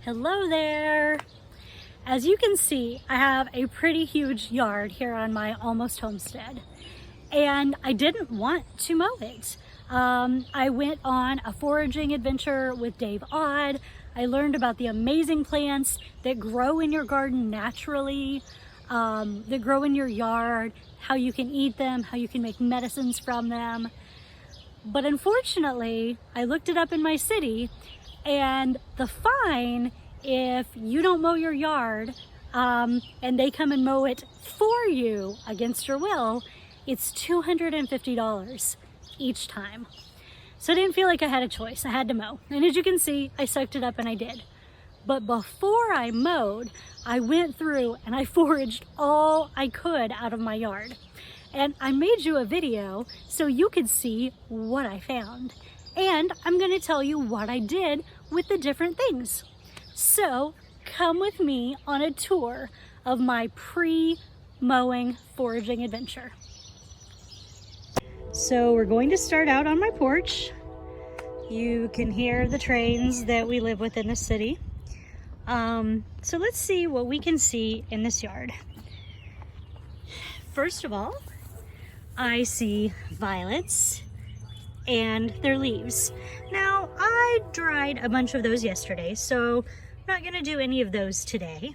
Hello there! As you can see, I have a pretty huge yard here on my almost homestead, and I didn't want to mow it. I went on a foraging adventure with Dave Odd. I learned about the amazing plants that grow in your garden naturally, that grow in your yard, how you can eat them, how you can make medicines from them. But unfortunately, I looked it up in my city, and the fine if you don't mow your yard and they come and mow it for you against your will, it's $250 each time. So I didn't feel like I had a choice. I had to mow. And as you can see, I sucked it up and I did. But before I mowed, I went through and I foraged all I could out of my yard. And I made you a video so you could see what I found. And I'm gonna tell you what I did with the different things. So come with me on a tour of my pre-mowing foraging adventure. So we're going to start out on my porch. You can hear the trains that we live with in the city. So let's see what we can see in this yard. First of all, I see violets and their leaves. Now, I dried a bunch of those yesterday, so I'm not gonna do any of those today.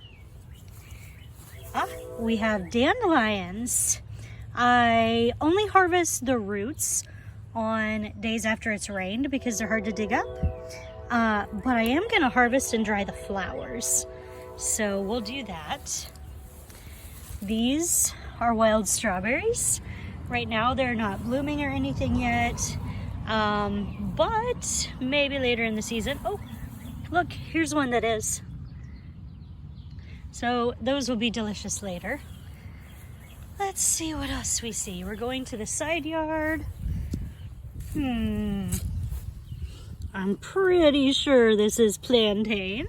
We have dandelions. I only harvest the roots on days after it's rained because they're hard to dig up. But I am gonna harvest and dry the flowers. So we'll do that. These are wild strawberries. Right now they're not blooming or anything yet. But maybe later in the season. Oh, look, here's one that is. So those will be delicious later. Let's see what else we see. We're going to the side yard. I'm pretty sure this is plantain.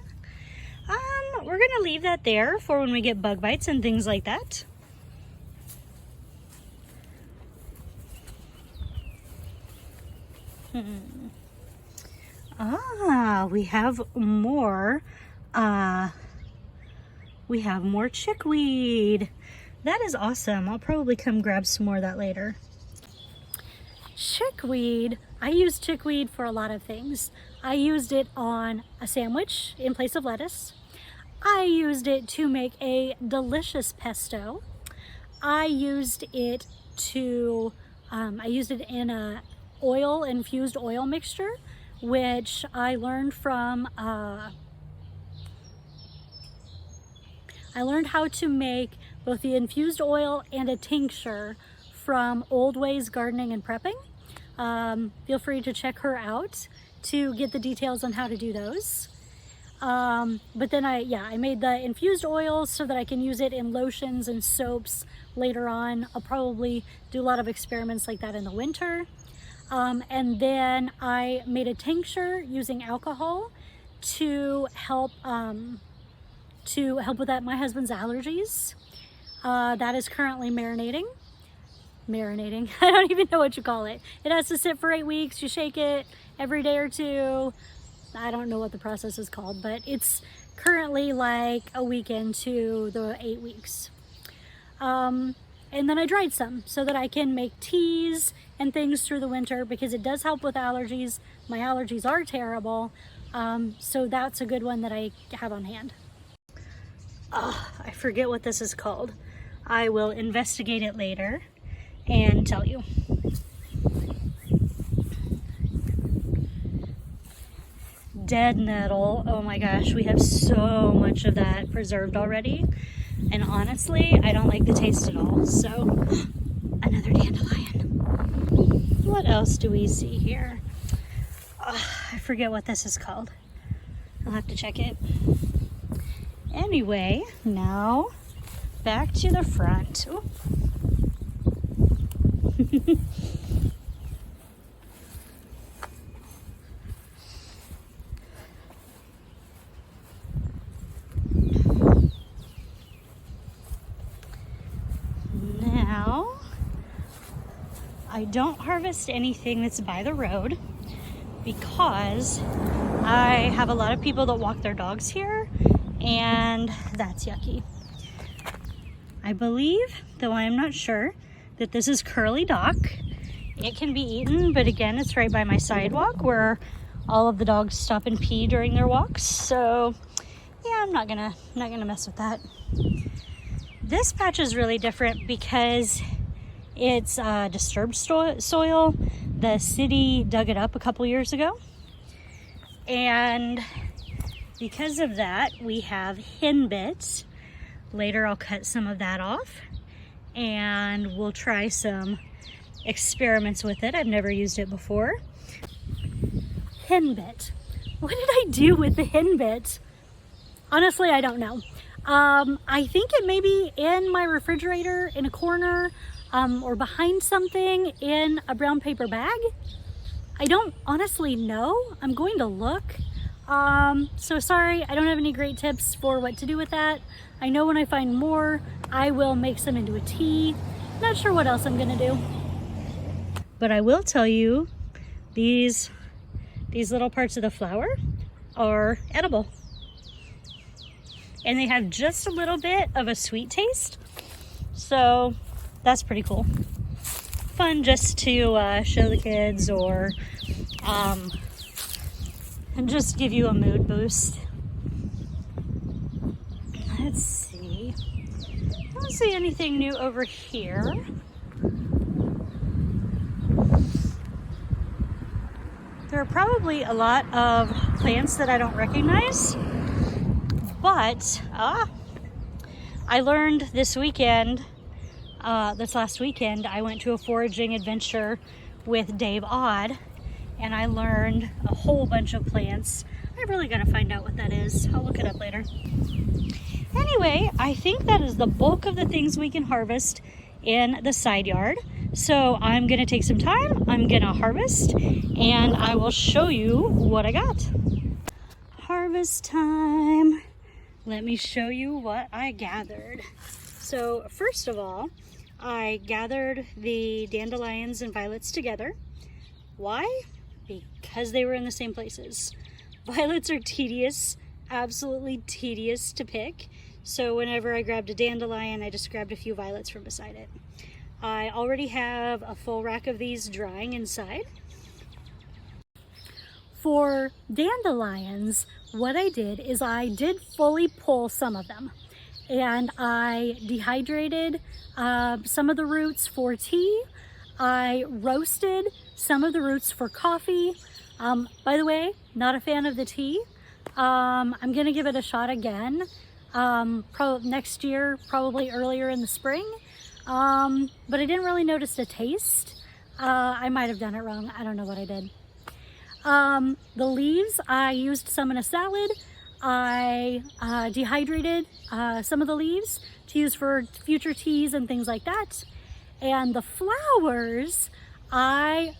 We're gonna leave that there for when we get bug bites and things like that. We have more. We have more chickweed. That is awesome. I'll probably come grab some more of that later. Chickweed. I use chickweed for a lot of things. I used it on a sandwich in place of lettuce. I used it to make a delicious pesto. I used it to, I used it in a infused oil mixture, which I learned from, I learned how to make both the infused oil and a tincture from Old Ways Gardening and Prepping. Feel free to check her out to get the details on how to do those. But then I made the infused oil so that I can use it in lotions and soaps later on. I'll probably do a lot of experiments like that in the winter. And then I made a tincture using alcohol to help with my husband's allergies. That is currently marinating. I don't even know what you call it. It has to sit for 8 weeks. You shake it every day or two. I don't know what the process is called, but it's currently like a week into the 8 weeks. And then I dried some so that I can make teas and things through the winter because it does help with allergies. My allergies are terrible. So that's a good one that I have on hand. I forget what this is called. I will investigate it later and tell you. Dead nettle. Oh my gosh, we have so much of that preserved already. And honestly, I don't like the taste at all. So, another dandelion. What else do we see here? I forget what this is called. I'll have to check it. Anyway, now back to the front. Now, I don't harvest anything that's by the road because I have a lot of people that walk their dogs here, and that's yucky. I believe, though I am not sure, that this is curly dock. It can be eaten, but again, it's right by my sidewalk where all of the dogs stop and pee during their walks. So yeah, I'm not gonna mess with that. This patch is really different because it's disturbed soil. The city dug it up a couple years ago. And because of that, we have henbit. Later, I'll cut some of that off and we'll try some experiments with it. I've never used it before. Henbit. What did I do with the henbit? Honestly, I don't know. I think it may be in my refrigerator in a corner or behind something in a brown paper bag. I don't honestly know. I'm going to look. So sorry, I don't have any great tips for what to do with that. I know when I find more, I will make some into a tea. Not sure what else I'm gonna do. But I will tell you, these little parts of the flower are edible. And they have just a little bit of a sweet taste. So that's pretty cool. Fun just to show the kids or and just give you a mood boost. Let's see. I don't see anything new over here. There are probably a lot of plants that I don't recognize, but I learned this weekend, this last weekend, I went to a foraging adventure with Dave Odd, and I learned a whole bunch of plants. I really gotta find out what that is. I'll look it up later. Anyway, I think that is the bulk of the things we can harvest in the side yard. So I'm gonna take some time, I'm gonna harvest, and I will show you what I got. Harvest time. Let me show you what I gathered. So first of all, I gathered the dandelions and violets together. Why? Because they were in the same places. Violets are tedious, absolutely tedious to pick. So whenever I grabbed a dandelion, I just grabbed a few violets from beside it. I already have a full rack of these drying inside. For dandelions, what I did is I did fully pull some of them. And I dehydrated some of the roots for tea. I roasted some of the roots for coffee. By the way, not a fan of the tea. I'm gonna give it a shot again. Probably next year, probably earlier in the spring. But I didn't really notice the taste. I might have done it wrong. I don't know what I did. The leaves, I used some in a salad. I dehydrated some of the leaves to use for future teas and things like that. And the flowers, I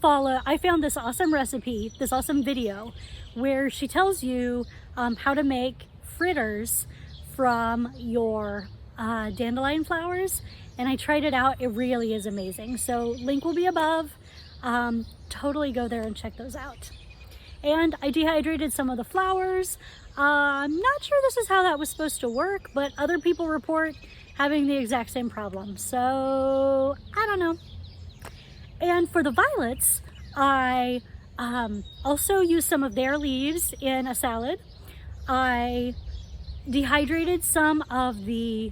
found this awesome recipe, this awesome video, where she tells you how to make fritters from your dandelion flowers. And I tried it out. It really is amazing. So link will be above. Totally go there and check those out. And I dehydrated some of the flowers. I'm not sure this is how that was supposed to work, but other people report having the exact same problem. So I don't know. And for the violets, I also used some of their leaves in a salad. I dehydrated some of the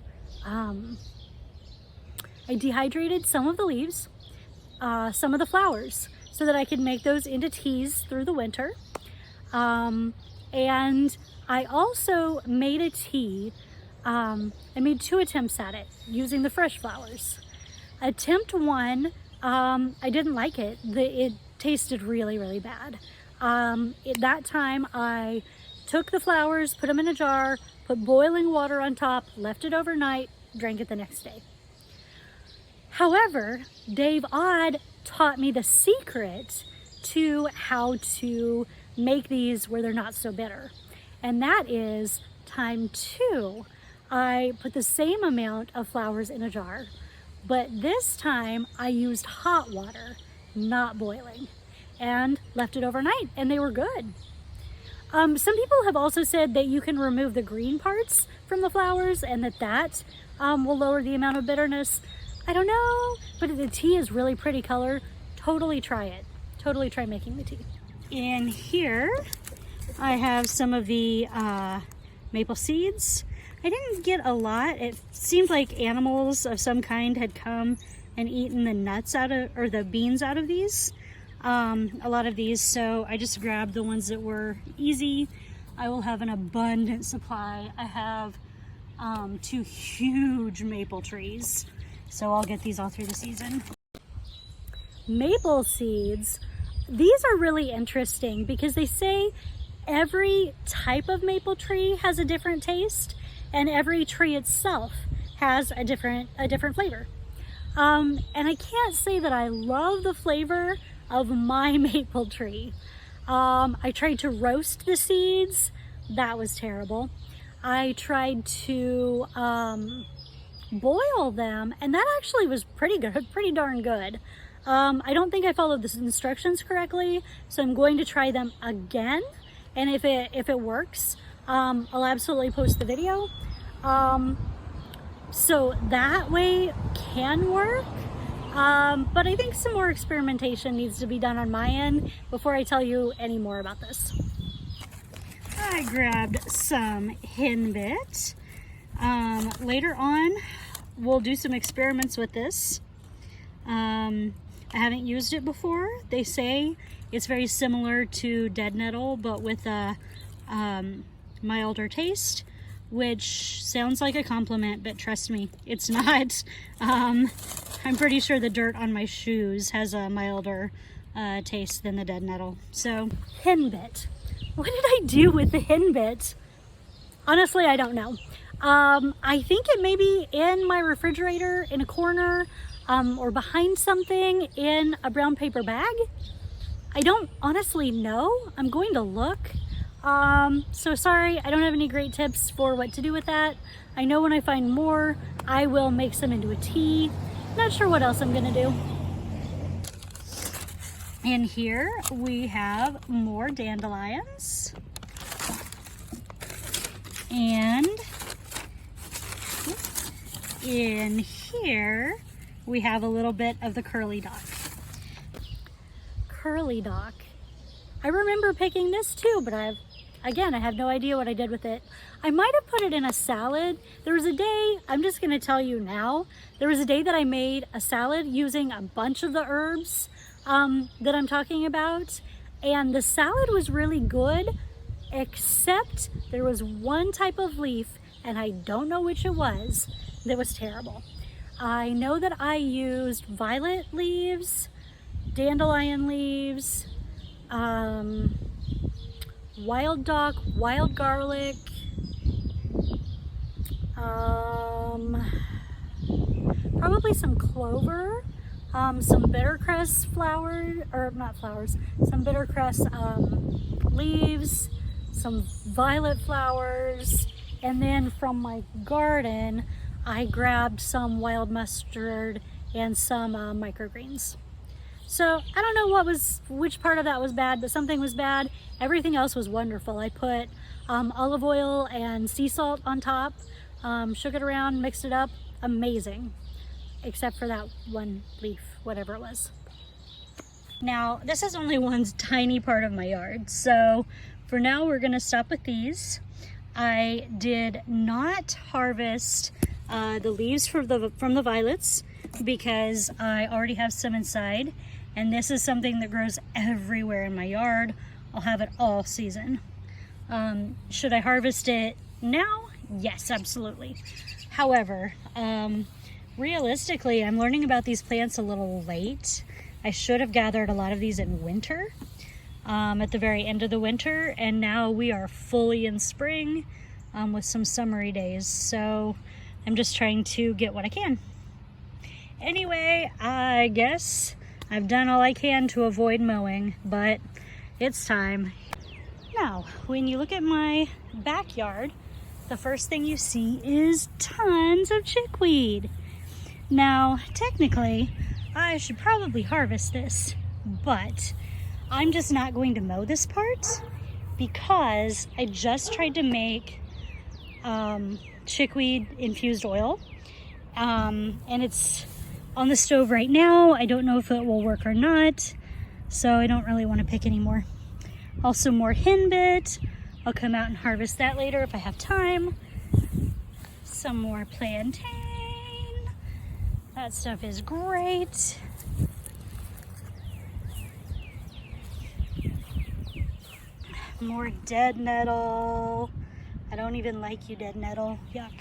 leaves, some of the flowers, so that I could make those into teas through the winter. And I also made a tea. I made 2 attempts at it using the fresh flowers. Attempt 1, I didn't like it. It tasted really, really bad. At that time, I took the flowers, put them in a jar, put boiling water on top, left it overnight, drank it the next day. However, Dave Odd taught me the secret to how to make these where they're not so bitter. And that is time 2. I put the same amount of flowers in a jar, but this time I used hot water, not boiling, and left it overnight, and they were good. Some people have also said that you can remove the green parts from the flowers and that will lower the amount of bitterness. I don't know, but the tea is really pretty color. Totally try it. Totally try making the tea. In here, I have some of the maple seeds. I didn't get a lot. It seemed like animals of some kind had come and eaten the nuts out of, or the beans out of these. A lot of these, so I just grabbed the ones that were easy. I will have an abundant supply. I have 2 huge maple trees, so I'll get these all through the season. Maple seeds, these are really interesting because they say every type of maple tree has a different taste, and every tree itself has a different flavor. And I can't say that I love the flavor of my maple tree. I tried to roast the seeds. That was terrible. I tried to boil them, and that actually was pretty good, pretty darn good. I don't think I followed the instructions correctly, so I'm going to try them again. And if it works, I'll absolutely post the video. So that way can work. But I think some more experimentation needs to be done on my end before I tell you any more about this. I grabbed some henbit. Later on, we'll do some experiments with this. I haven't used it before. They say it's very similar to dead nettle, but with a milder taste, which sounds like a compliment, but trust me, it's not. I'm pretty sure the dirt on my shoes has a milder taste than the dead nettle. So, henbit. What did I do with the henbit? Honestly, I don't know. I think it may be in my refrigerator in a corner, or behind something in a brown paper bag. I don't honestly know. I'm going to look. So sorry, I don't have any great tips for what to do with that. I know when I find more, I will make some into a tea. Not sure what else I'm gonna do. In here, we have more dandelions. And in here, we have a little bit of the curly dock. Curly dock. I remember picking this too, but I have no idea what I did with it. I might have put it in a salad. There was a day, I'm just gonna tell you now, there was a day that I made a salad using a bunch of the herbs that I'm talking about, and the salad was really good, except there was one type of leaf, and I don't know which it was, that was terrible. I know that I used violet leaves, dandelion leaves, wild dock, wild garlic, probably some clover, some bittercress some bittercress leaves, some violet flowers, and then from my garden, I grabbed some wild mustard and some microgreens. So I don't know which part of that was bad, but something was bad. Everything else was wonderful. I put olive oil and sea salt on top, shook it around, mixed it up, amazing. Except for that one leaf, whatever it was. Now, this is only one tiny part of my yard, so for now we're gonna stop with these. I did not harvest the leaves from the violets because I already have some inside, and this is something that grows everywhere in my yard. I'll have it all season. Should I harvest it now? Yes, absolutely. However, realistically, I'm learning about these plants a little late. I should have gathered a lot of these in winter, at the very end of the winter, and now we are fully in spring with some summery days, so I'm just trying to get what I can. Anyway, I guess I've done all I can to avoid mowing, but it's time. Now, when you look at my backyard, the first thing you see is tons of chickweed. Now, technically, I should probably harvest this, but I'm just not going to mow this part because I just tried to make chickweed infused oil, and it's on the stove right now. I don't know if it will work or not, so I don't really want to pick anymore. Also more henbit. I'll come out and harvest that later if I have time. Some more plantain. That stuff is great. More dead nettle. I don't even like you, dead nettle. Yuck.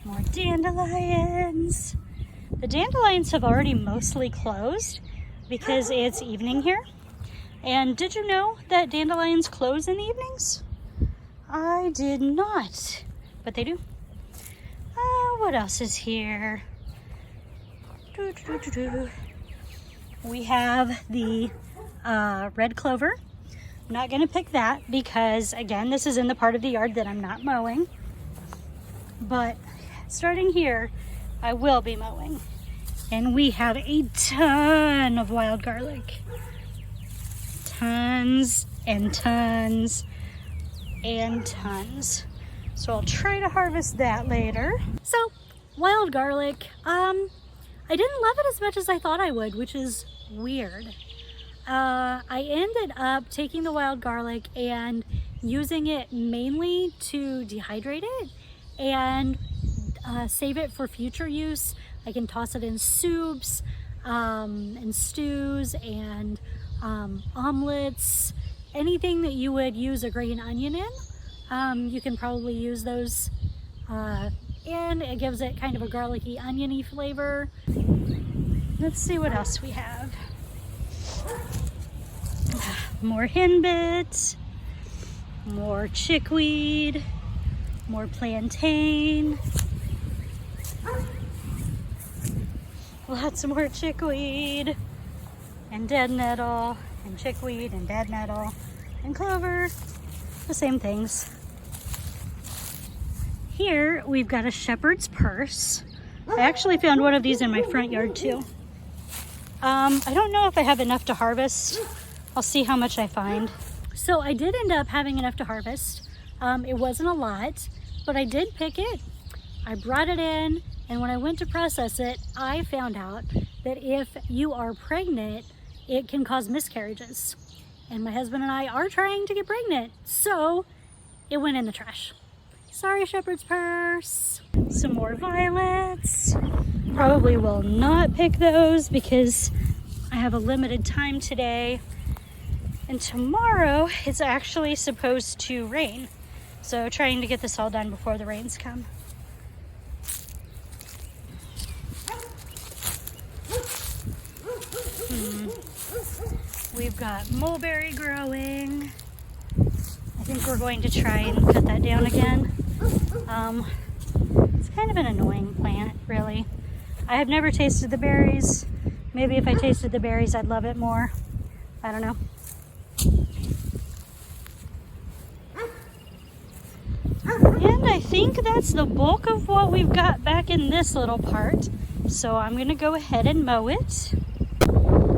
More dandelions. The dandelions have already mostly closed because it's evening here. And did you know that dandelions close in the evenings? I did not, but they do. What else is here? We have the red clover. I'm not gonna pick that because, again, this is in the part of the yard that I'm not mowing. But starting here, I will be mowing. And we have a ton of wild garlic. Tons and tons and tons. So I'll try to harvest that later. So, wild garlic. I didn't love it as much as I thought I would, which is weird. I ended up taking the wild garlic and using it mainly to dehydrate it and save it for future use. I can toss it in soups and stews and omelets, anything that you would use a green onion in. You can probably use those in. It gives it kind of a garlicky, oniony flavor. Let's see what else we have. More henbit, more chickweed, more plantain, lots more chickweed and dead nettle and chickweed and dead nettle and clover, the same things. Here we've got a shepherd's purse. I actually found one of these in my front yard too. I don't know if I have enough to harvest. I'll see how much I find. So I did end up having enough to harvest. It wasn't a lot, but I did pick it. I brought it in, and when I went to process it, I found out that if you are pregnant, it can cause miscarriages. And my husband and I are trying to get pregnant, so it went in the trash. Sorry, shepherd's purse. Some more violets. Probably will not pick those because I have a limited time today. And tomorrow it's actually supposed to rain. So trying to get this all done before the rains come. We've got mulberry growing. I think we're going to try and cut that down again. It's kind of an annoying plant, really. I have never tasted the berries. Maybe if I tasted the berries, I'd love it more. I don't know. And I think that's the bulk of what we've got back in this little part. So I'm gonna go ahead and mow it.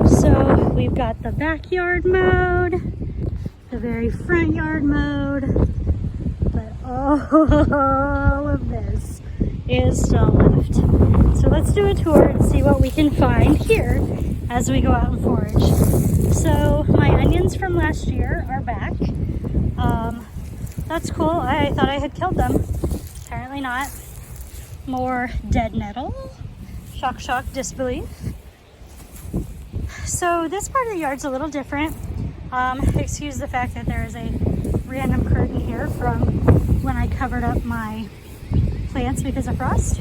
So we've got the backyard mowed, the very front yard mowed, but all of this is still left. So let's do a tour and see what we can find here as we go out and forage. So my onions from last year are back. That's cool. I thought I had killed them. Apparently not. More dead nettle. Shock, shock, disbelief. So this part of the yard's a little different. Excuse the fact that there is a random curtain here from when I covered up my plants because of frost.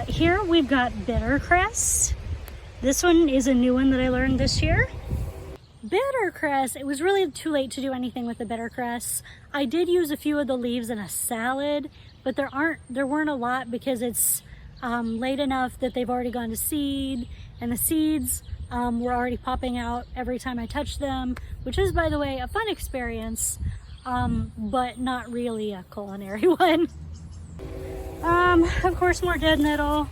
Here we've got bitter cress. This one is a new one that I learned this year. Bitter cress, it was really too late to do anything with the bitter cress. I did use a few of the leaves in a salad, but there weren't a lot because it's late enough that they've already gone to seed, and the seeds were already popping out every time I touched them, which is, by the way, a fun experience, but not really a culinary one. Of course, more dead nettle,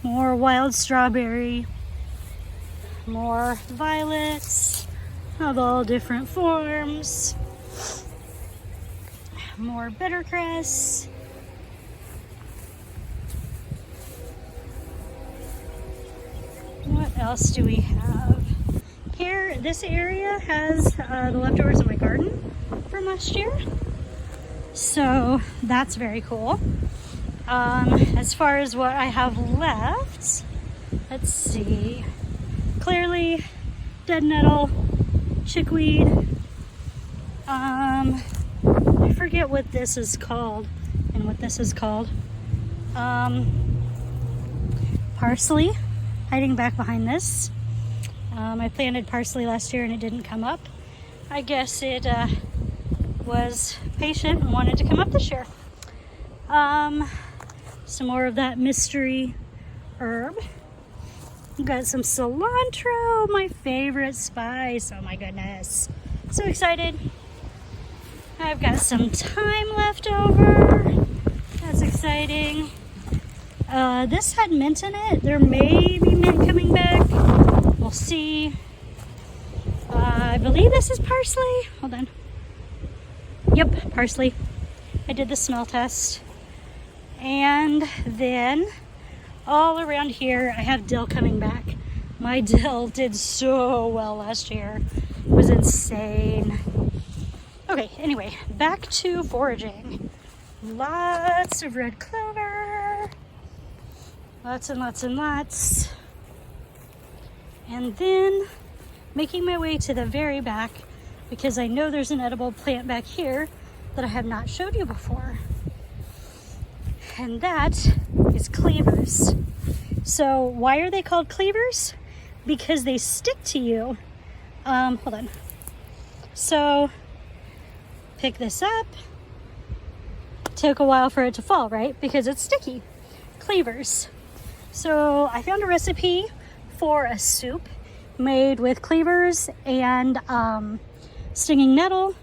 more wild strawberry, more violets of all different forms. more bittercress. What else do we have? Here, this area has the leftovers of my garden from last year. So that's very cool. As far as what I have left, let's see. Clearly, dead nettle, chickweed. I forget what this is called and what this is called. Parsley, hiding back behind this. I planted parsley last year and it didn't come up. I guess it was patient and wanted to come up this year. Some more of that mystery herb. We've got some cilantro, my favorite spice. Oh my goodness. So excited. I've got some thyme left over. That's exciting. This had mint in it. There may be mint coming back. We'll see. I believe this is parsley. Hold on. Yep, parsley. I did the smell test. And then all around here, I have dill coming back. My dill did so well last year. It was insane. Okay, anyway, back to foraging. Lots of red clover. Lots and lots and lots. And then making my way to the very back because I know there's an edible plant back here that I have not showed you before. And that is clovers. So why are they called clovers? Because they stick to you. Hold on. So pick this up. Took a while for it to fall, right? Because it's sticky. Clovers. So I found a recipe for a soup made with clovers and stinging nettle.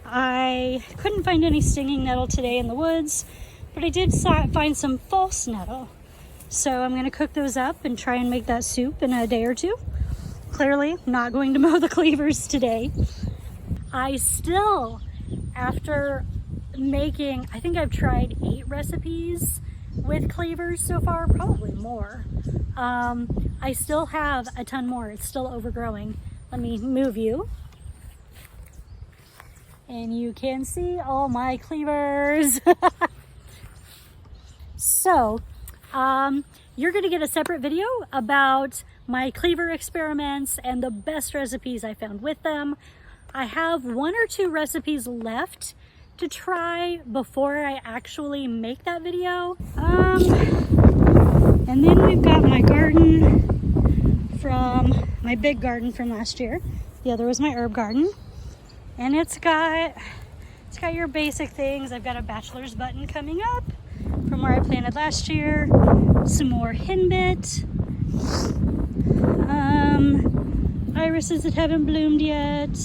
I couldn't find any stinging nettle today in the woods, but I did find some false nettle. So I'm gonna cook those up and try and make that soup in a day or two. Clearly not going to mow the clovers today. I still, after making, I think I've tried 8 recipes with clovers so far, probably more. I still have a ton more. It's still overgrowing. Let me move you. And you can see all my clovers. So, you're gonna get a separate video about my clover experiments and the best recipes I found with them. I have 1 or 2 recipes left to try before I actually make that video. And then we've got my garden from my big garden from last year. The other was my herb garden. And it's got your basic things. I've got a bachelor's button coming up from where I planted last year. Some more henbit. Irises that haven't bloomed yet.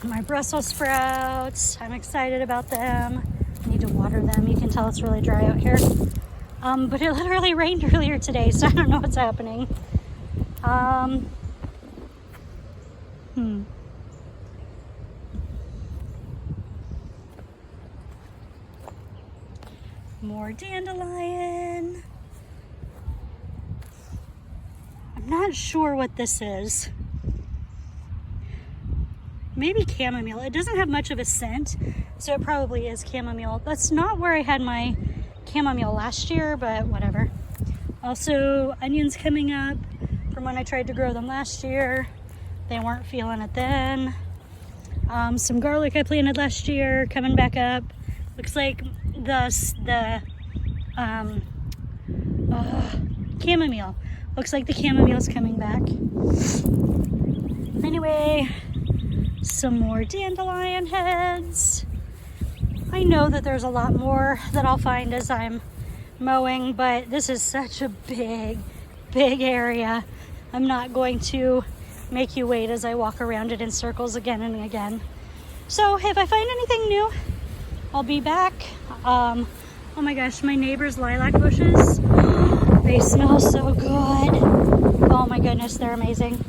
My Brussels sprouts. I'm excited about them. I need to water them. You can tell it's really dry out here. But it literally rained earlier today, so I don't know what's happening. More dandelion. I'm not sure what this is. Maybe chamomile. It doesn't have much of a scent, so it probably is chamomile. That's not where I had my chamomile last year, but whatever. Also, onions coming up from when I tried to grow them last year. They weren't feeling it then. Some garlic I planted last year coming back up. Looks like the chamomile. Looks like the chamomile's coming back. Anyway, some more dandelion heads. I know that there's a lot more that I'll find as I'm mowing, but this is such a big area. I'm not going to make you wait as I walk around it in circles again and again. So if I find anything new, I'll be back. Oh my gosh, my neighbor's lilac bushes, they smell so good. Oh my goodness, they're amazing.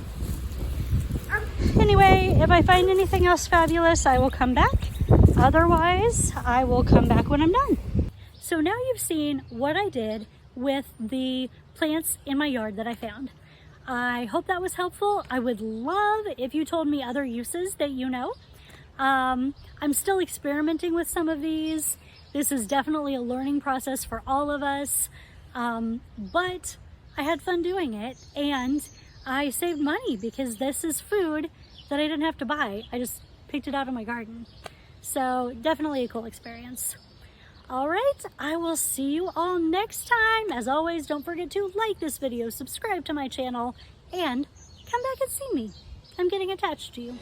Anyway, if I find anything else fabulous, I will come back. Otherwise, I will come back when I'm done. So now you've seen what I did with the plants in my yard that I found. I hope that was helpful. I would love if you told me other uses that you know. I'm still experimenting with some of these. This is definitely a learning process for all of us, but I had fun doing it, and I saved money because this is food that I didn't have to buy. I just picked it out of my garden. So definitely a cool experience. All right, I will see you all next time. As always, don't forget to like this video, subscribe to my channel, and come back and see me. I'm getting attached to you.